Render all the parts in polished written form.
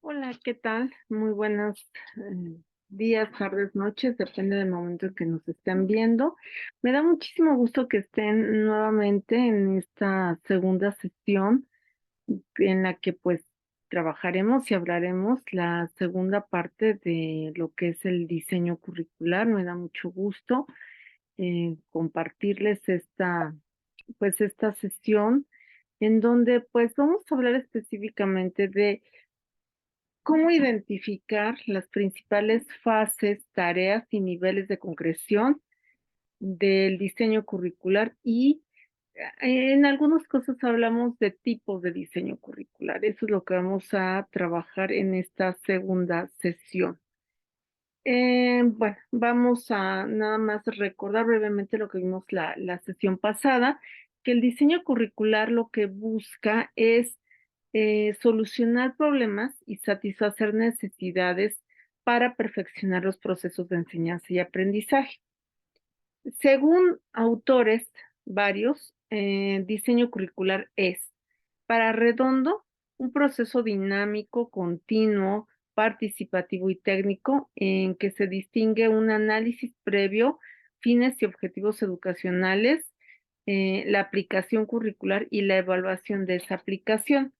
Hola, ¿qué tal? Muy buenos días, tardes, noches, depende del momento en que nos estén viendo. Me da muchísimo gusto que estén nuevamente en esta segunda sesión en la que pues trabajaremos y hablaremos la segunda parte de lo que es el diseño curricular. Me da mucho gusto compartirles esta sesión en donde pues vamos a hablar específicamente de ¿cómo identificar las principales fases, tareas y niveles de concreción del diseño curricular? Y en algunas cosas hablamos de tipos de diseño curricular. Eso es lo que vamos a trabajar en esta segunda sesión. Bueno, vamos a nada más recordar brevemente lo que vimos la sesión pasada, que el diseño curricular lo que busca es solucionar problemas y satisfacer necesidades para perfeccionar los procesos de enseñanza y aprendizaje. Según autores varios, diseño curricular es, para Redondo, un proceso dinámico, continuo, participativo y técnico en que se distingue un análisis previo, fines y objetivos educacionales, la aplicación curricular y la evaluación de esa aplicación.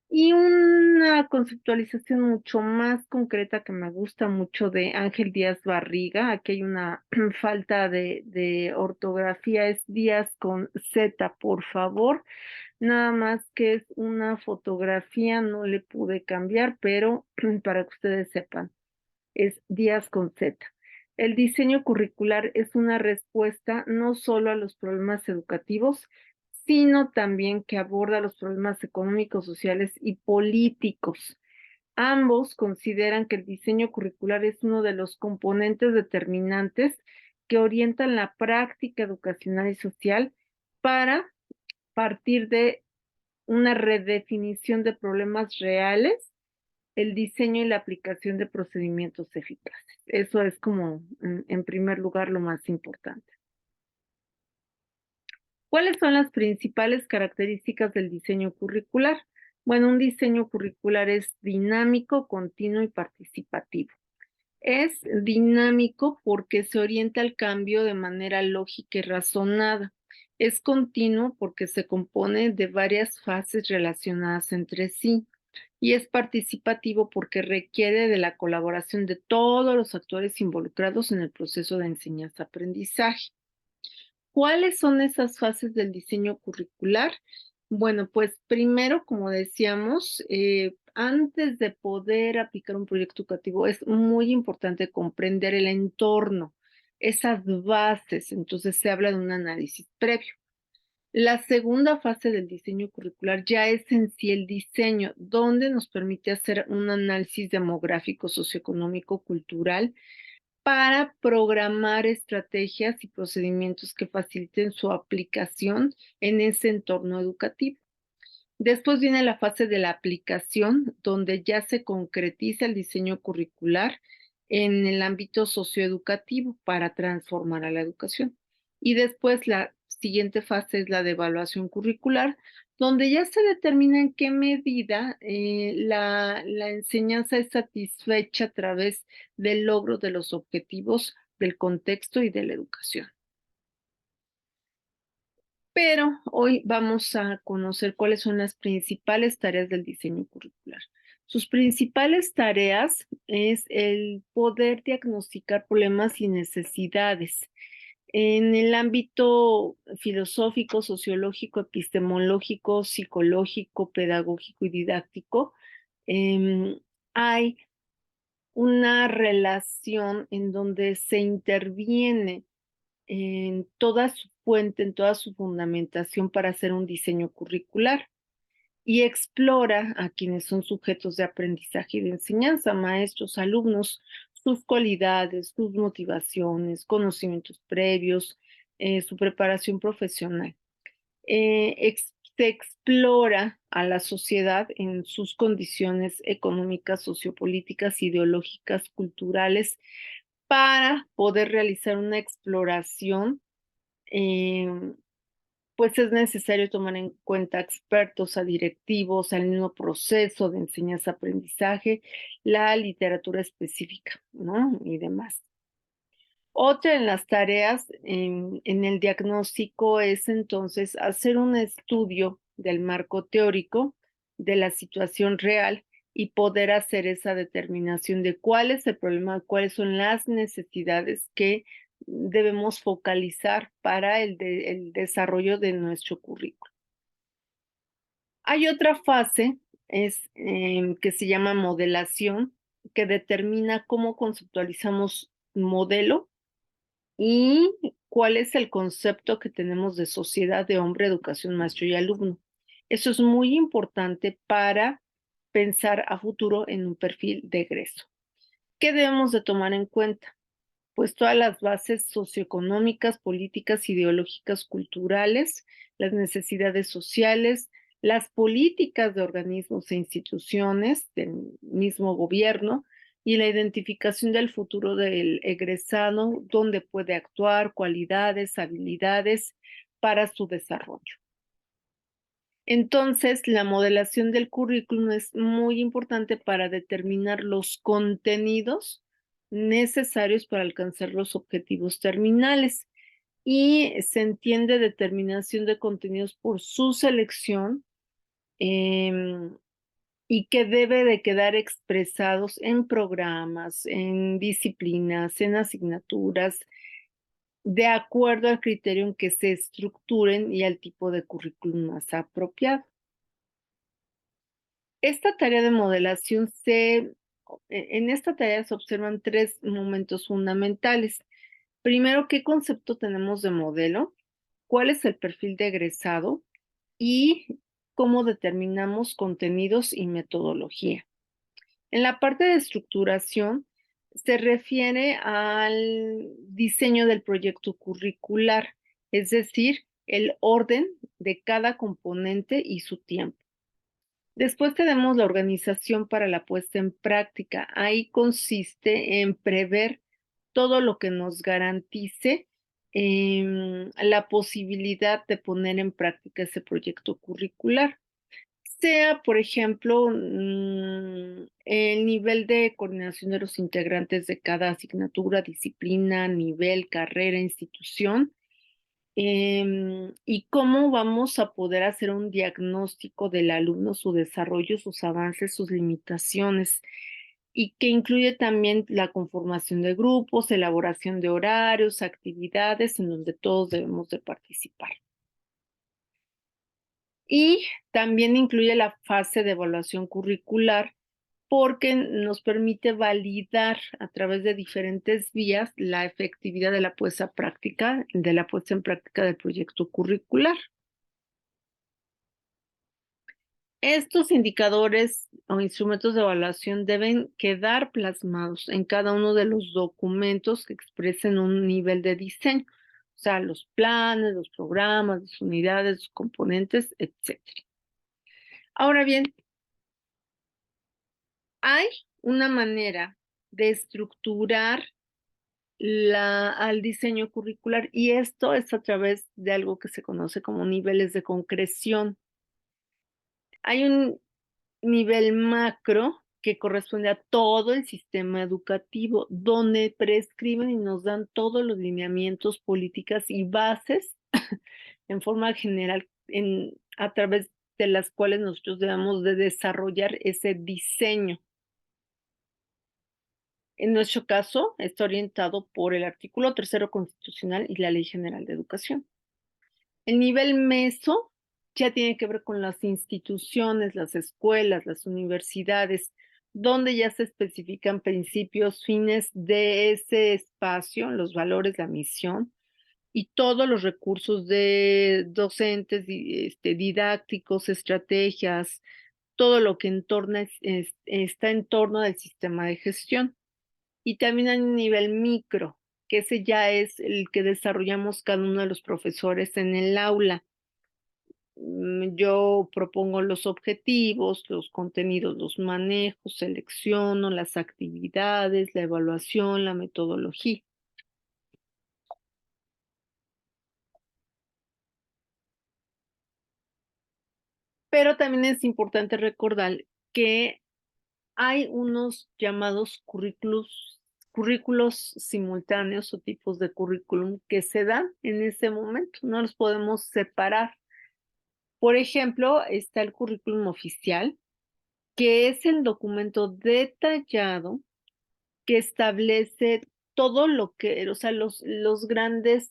Y una conceptualización mucho más concreta que me gusta mucho de Ángel Díaz Barriga, aquí hay una falta de ortografía, es Díaz con Z, por favor, nada más que es una fotografía, no le pude cambiar, pero para que ustedes sepan, es Díaz con Z. El diseño curricular es una respuesta no solo a los problemas educativos, sino también que aborda los problemas económicos, sociales y políticos. Ambos consideran que el diseño curricular es uno de los componentes determinantes que orientan la práctica educacional y social para partir de una redefinición de problemas reales, el diseño y la aplicación de procedimientos eficaces. Eso es como, en primer lugar, lo más importante. ¿Cuáles son las principales características del diseño curricular? Bueno, un diseño curricular es dinámico, continuo y participativo. Es dinámico porque se orienta al cambio de manera lógica y razonada. Es continuo porque se compone de varias fases relacionadas entre sí. Y es participativo porque requiere de la colaboración de todos los actores involucrados en el proceso de enseñanza-aprendizaje. ¿Cuáles son esas fases del diseño curricular? Bueno, pues primero, como decíamos, antes de poder aplicar un proyecto educativo, es muy importante comprender el entorno, esas bases. Entonces se habla de un análisis previo. La segunda fase del diseño curricular ya es en sí el diseño, donde nos permite hacer un análisis demográfico, socioeconómico, cultural, para programar estrategias y procedimientos que faciliten su aplicación en ese entorno educativo. Después viene la fase de la aplicación, donde ya se concretiza el diseño curricular en el ámbito socioeducativo para transformar a la educación. Y después la siguiente fase es la de evaluación curricular, donde ya se determina en qué medida la enseñanza es satisfecha a través del logro de los objetivos del contexto y de la educación. Pero hoy vamos a conocer cuáles son las principales tareas del diseño curricular. Sus principales tareas es el poder diagnosticar problemas y necesidades. En el ámbito filosófico, sociológico, epistemológico, psicológico, pedagógico y didáctico, hay una relación en donde se interviene en toda su fuente, en toda su fundamentación para hacer un diseño curricular y explora a quienes son sujetos de aprendizaje y de enseñanza, maestros, alumnos, sus cualidades, sus motivaciones, conocimientos previos, su preparación profesional. Se explora a la sociedad en sus condiciones económicas, sociopolíticas, ideológicas, culturales, para poder realizar una exploración eh, pues es necesario tomar en cuenta a expertos, a directivos, al mismo proceso de enseñanza-aprendizaje, la literatura específica, ¿no? Y demás. Otra de las tareas en el diagnóstico es entonces hacer un estudio del marco teórico de la situación real y poder hacer esa determinación de cuál es el problema, cuáles son las necesidades que debemos focalizar para el desarrollo de nuestro currículo. Hay otra fase que se llama modelación, que determina cómo conceptualizamos modelo y cuál es el concepto que tenemos de sociedad de hombre, educación, maestro y alumno. Eso es muy importante para pensar a futuro en un perfil de egreso. ¿Qué debemos de tomar en cuenta? Pues todas las bases socioeconómicas, políticas, ideológicas, culturales, las necesidades sociales, las políticas de organismos e instituciones del mismo gobierno y la identificación del futuro del egresado, dónde puede actuar, cualidades, habilidades para su desarrollo. Entonces, la modelación del currículum es muy importante para determinar los contenidos necesarios para alcanzar los objetivos terminales. Y se entiende determinación de contenidos por su selección y que debe de quedar expresados en programas, en disciplinas, en asignaturas, de acuerdo al criterio en que se estructuren y al tipo de currículum más apropiado. Esta tarea de modelación en esta tarea se observan 3 momentos fundamentales. Primero, ¿qué concepto tenemos de modelo? ¿Cuál es el perfil de egresado? Y cómo determinamos contenidos y metodología. En la parte de estructuración se refiere al diseño del proyecto curricular, es decir, el orden de cada componente y su tiempo. Después tenemos la organización para la puesta en práctica. Ahí consiste en prever todo lo que nos garantice la posibilidad de poner en práctica ese proyecto curricular. Sea, por ejemplo, el nivel de coordinación de los integrantes de cada asignatura, disciplina, nivel, carrera, institución, y cómo vamos a poder hacer un diagnóstico del alumno, su desarrollo, sus avances, sus limitaciones, y que incluye también la conformación de grupos, elaboración de horarios, actividades en donde todos debemos de participar. Y también incluye la fase de evaluación curricular porque nos permite validar a través de diferentes vías la efectividad de la puesta en práctica del proyecto curricular. Estos indicadores o instrumentos de evaluación deben quedar plasmados en cada uno de los documentos que expresen un nivel de diseño, o sea, los planes, los programas, las unidades, los componentes, etc. Ahora bien, hay una manera de estructurar al diseño curricular y esto es a través de algo que se conoce como niveles de concreción. Hay un nivel macro que corresponde a todo el sistema educativo, donde prescriben y nos dan todos los lineamientos, políticas y bases en forma general a través de las cuales nosotros debemos de desarrollar ese diseño. En nuestro caso, está orientado por el artículo 3º constitucional y la Ley General de Educación. El nivel meso ya tiene que ver con las instituciones, las escuelas, las universidades, donde ya se especifican principios, fines de ese espacio, los valores, la misión y todos los recursos de docentes, didácticos, estrategias, todo lo que está en torno del sistema de gestión. Y también hay un nivel micro, que ese ya es el que desarrollamos cada uno de los profesores en el aula. Yo propongo los objetivos, los contenidos, los manejo, selecciono las actividades, la evaluación, la metodología. Pero también es importante recordar que hay unos llamados currículos simultáneos o tipos de currículum que se dan en ese momento, no los podemos separar. Por ejemplo, está el currículum oficial, que es el documento detallado que establece todo lo que, o sea, los grandes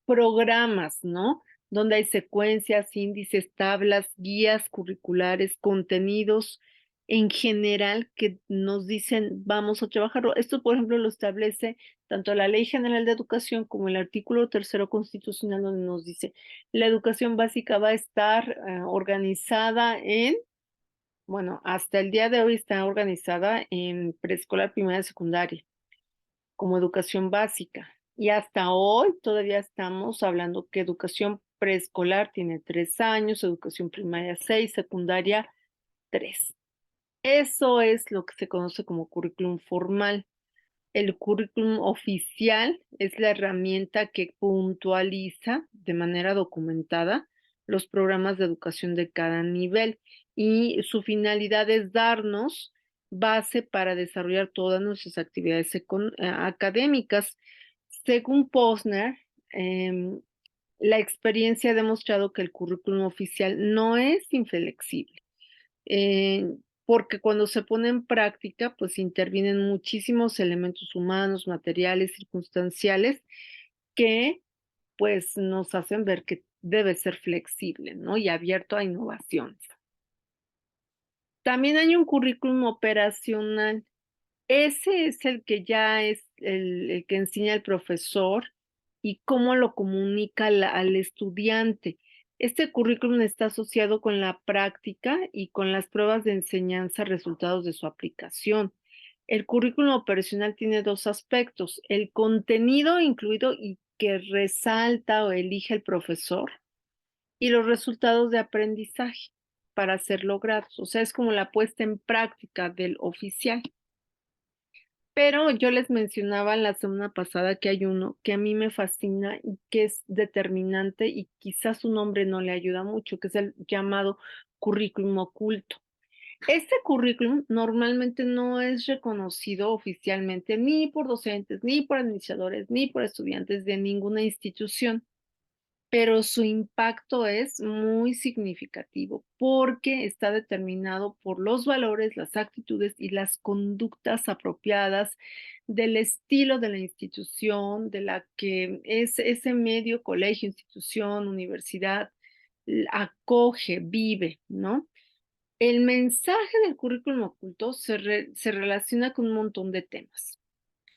programas, ¿no? Donde hay secuencias, índices, tablas, guías curriculares, contenidos en general que nos dicen vamos a trabajarlo. Esto, por ejemplo, lo establece tanto la Ley General de Educación como el artículo tercero constitucional, donde nos dice la educación básica va a estar organizada en, bueno, hasta el día de hoy está organizada en preescolar, primaria, secundaria como educación básica. Y hasta hoy todavía estamos hablando que educación preescolar tiene 3 años, educación primaria 6, secundaria 3. Eso es lo que se conoce como currículum formal. El currículum oficial es la herramienta que puntualiza de manera documentada los programas de educación de cada nivel y su finalidad es darnos base para desarrollar todas nuestras actividades académicas. Según Posner, em, la experiencia ha demostrado que el currículum oficial no es inflexible porque cuando se pone en práctica, pues intervienen muchísimos elementos humanos, materiales, circunstanciales, que pues nos hacen ver que debe ser flexible, ¿no? Y abierto a innovaciones. También hay un currículum operacional. Ese es el que ya es el que enseña el profesor y cómo lo comunica al estudiante. Este currículum está asociado con la práctica y con las pruebas de enseñanza, resultados de su aplicación. El currículum operacional tiene dos aspectos, el contenido incluido y que resalta o elige el profesor y los resultados de aprendizaje para ser logrados. O sea, es como la puesta en práctica del oficial. Pero yo les mencionaba la semana pasada que hay uno que a mí me fascina y que es determinante y quizás su nombre no le ayuda mucho, que es el llamado currículum oculto. Este currículum normalmente no es reconocido oficialmente ni por docentes, ni por administradores, ni por estudiantes de ninguna institución, pero su impacto es muy significativo porque está determinado por los valores, las actitudes y las conductas apropiadas del estilo de la institución, de la que es ese medio, colegio, institución, universidad, acoge, vive, ¿no? El mensaje del currículum oculto se relaciona con un montón de temas,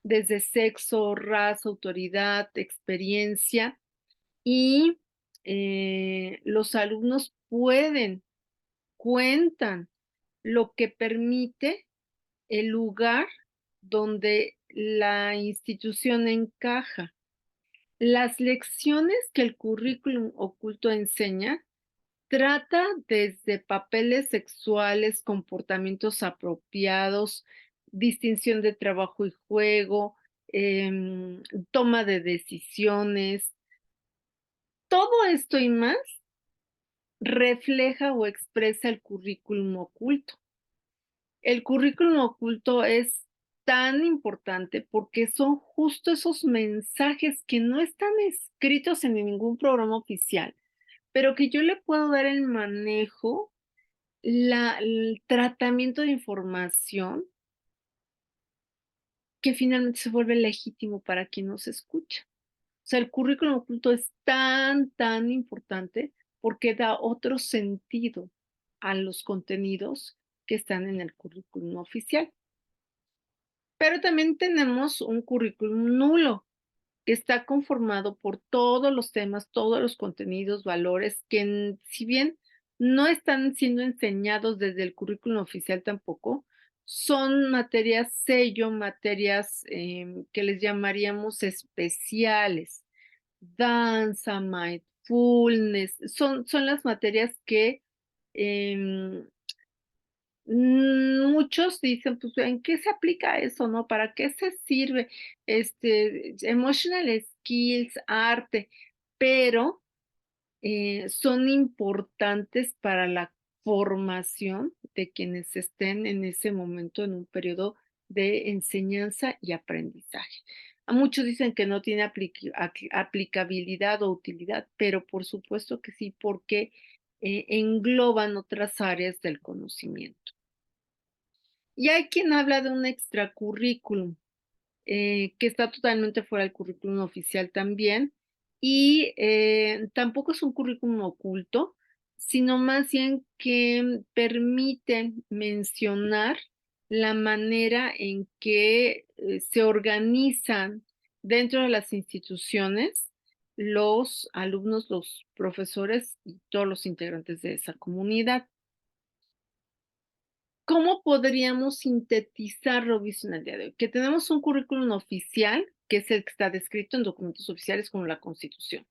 desde sexo, raza, autoridad, experiencia, y los alumnos cuentan lo que permite el lugar donde la institución encaja. Las lecciones que el currículum oculto enseña trata desde papeles sexuales, comportamientos apropiados, distinción de trabajo y juego, toma de decisiones. Todo esto y más refleja o expresa el currículum oculto. El currículum oculto es tan importante porque son justo esos mensajes que no están escritos en ningún programa oficial, pero que yo le puedo dar el manejo, el tratamiento de información que finalmente se vuelve legítimo para quien nos escucha. O sea, el currículum oculto es tan importante porque da otro sentido a los contenidos que están en el currículum oficial. Pero también tenemos un currículum nulo que está conformado por todos los temas, todos los contenidos, valores que si bien no están siendo enseñados desde el currículum oficial tampoco, son materias sello, materias que les llamaríamos especiales danza, mindfulness, son las materias que muchos dicen, pues, ¿en qué se aplica eso, no? ¿Para qué se sirve? Emotional skills, arte, pero son importantes para la formación de quienes estén en ese momento en un periodo de enseñanza y aprendizaje. A muchos dicen que no tiene aplicabilidad o utilidad, pero por supuesto que sí, porque engloban otras áreas del conocimiento. Y hay quien habla de un extracurrículum, que está totalmente fuera del currículum oficial también, y tampoco es un currículum oculto, sino más bien que permite mencionar la manera en que se organizan dentro de las instituciones los alumnos, los profesores y todos los integrantes de esa comunidad. ¿Cómo podríamos sintetizarlo, visto en el día de hoy? Que tenemos un currículum oficial, que es el que está descrito en documentos oficiales como la Constitución.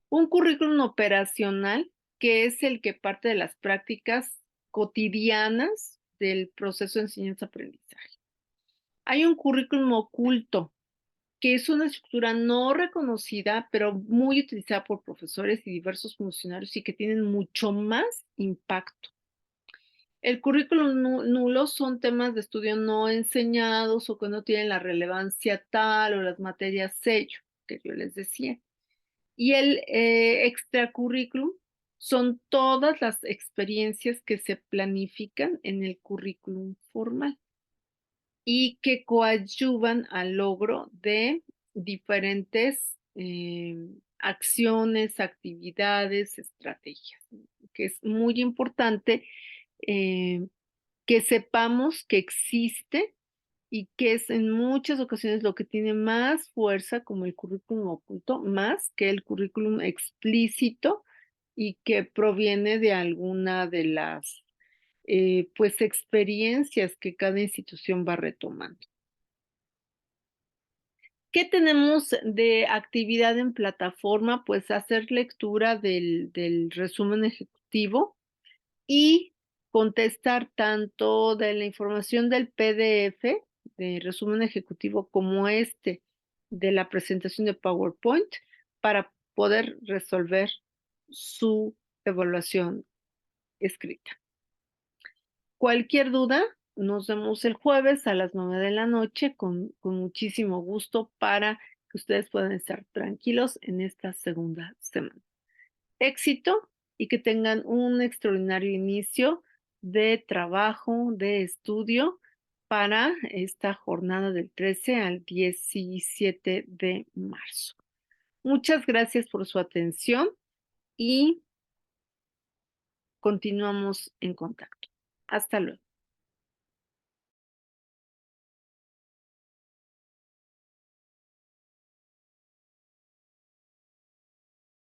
Un currículum operacional, que es el que parte de las prácticas cotidianas del proceso de enseñanza-aprendizaje. Hay un currículum oculto, que es una estructura no reconocida, pero muy utilizada por profesores y diversos funcionarios y que tienen mucho más impacto. El currículum nulo son temas de estudio no enseñados o que no tienen la relevancia tal o las materias sello, que yo les decía. Y el extracurriculum son todas las experiencias que se planifican en el currículum formal y que coadyuvan al logro de diferentes acciones, actividades, estrategias, que es muy importante eh, que sepamos que existe y que es en muchas ocasiones lo que tiene más fuerza como el currículum oculto, más que el currículum explícito y que proviene de alguna de las pues experiencias que cada institución va retomando. ¿Qué tenemos de actividad en plataforma? Pues hacer lectura del resumen ejecutivo y contestar tanto de la información del PDF, de resumen ejecutivo, como de la presentación de PowerPoint, para poder resolver su evaluación escrita. Cualquier duda, nos vemos el jueves a las 9 de la noche con muchísimo gusto para que ustedes puedan estar tranquilos en esta segunda semana. Éxito y que tengan un extraordinario inicio de trabajo, de estudio para esta jornada del 13 al 17 de marzo. Muchas gracias por su atención y continuamos en contacto. Hasta luego.